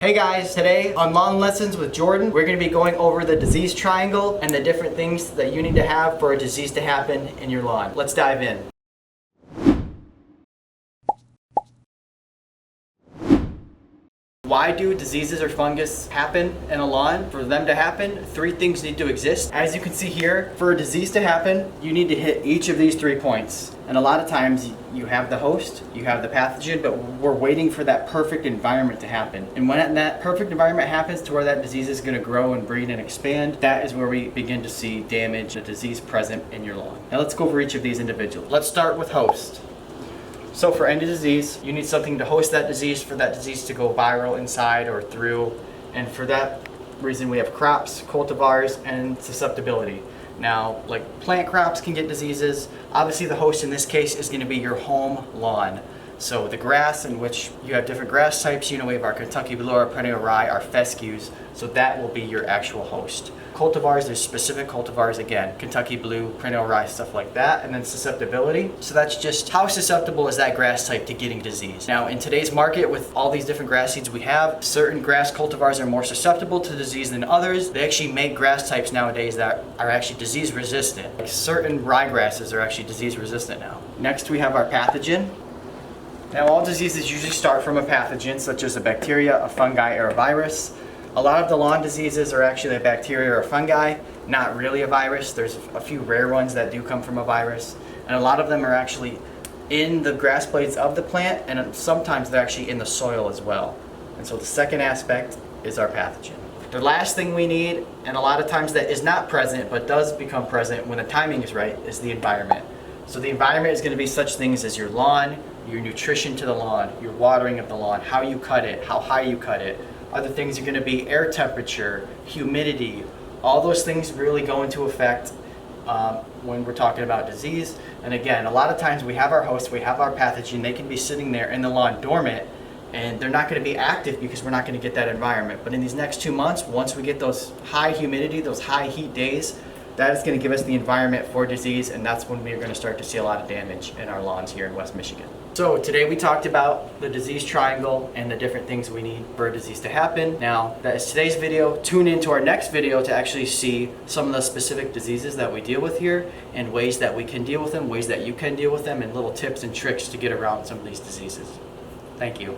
Hey guys, today on Lawn Lessons with Jordan, we're going to be going over the disease triangle and the different things that you need to have for a disease to happen in your lawn. Let's dive in. Why do diseases or fungus happen in a lawn? For them to happen, three things need to exist. As you can see here, for a disease to happen, you need to hit each of these 3 points. And a lot of times you have the host, you have the pathogen, but we're waiting for that perfect environment to happen. And when that perfect environment happens to where that disease is going to grow and breed and expand, that is where we begin to see damage, a disease present in your lawn. Now let's go over each of these individually. Let's start with host. So for any disease, you need something to host that disease, for that disease to go viral inside or through. And for that reason, we have crops, cultivars, and susceptibility. Now, like plant crops can get diseases. Obviously, the host in this case is going to be your home lawn. So the grass, in which you have different grass types, we have our Kentucky Blue, our perennial rye, our fescues. So that will be your actual host. Cultivars, there's specific cultivars, again, Kentucky Blue, perennial rye, stuff like that. And then susceptibility. So that's just how susceptible is that grass type to getting disease. Now, in today's market, with all these different grass seeds we have, certain grass cultivars are more susceptible to disease than others. They actually make grass types nowadays that are actually disease resistant. Like certain ryegrasses are actually disease resistant now. Next, we have our pathogen. Now, all diseases usually start from a pathogen, such as a bacteria, a fungi, or a virus. A lot of the lawn diseases are actually a bacteria or a fungi, not really a virus. There's a few rare ones that do come from a virus, and a lot of them are actually in the grass blades of the plant, and sometimes they're actually in the soil as well. And so the second aspect is our pathogen. The last thing we need, and a lot of times that is not present but does become present when the timing is right, is the environment. So the environment is going to be such things as your lawn, your nutrition to the lawn, your watering of the lawn, how you cut it, how high you cut it. Other things are going to be air temperature, humidity. All those things really go into effect when we're talking about disease. And again, a lot of times we have our host, we have our pathogen, they can be sitting there in the lawn dormant, and they're not going to be active because we're not going to get that environment. But in these next 2 months, once we get those high humidity, those high heat days, that is going to give us the environment for disease, and that's when we're going to start to see a lot of damage in our lawns here in West Michigan. So today we talked about the disease triangle and the different things we need for a disease to happen. Now, that is today's video. Tune into our next video to actually see some of the specific diseases that we deal with here and ways that we can deal with them, ways that you can deal with them, and little tips and tricks to get around some of these diseases. Thank you.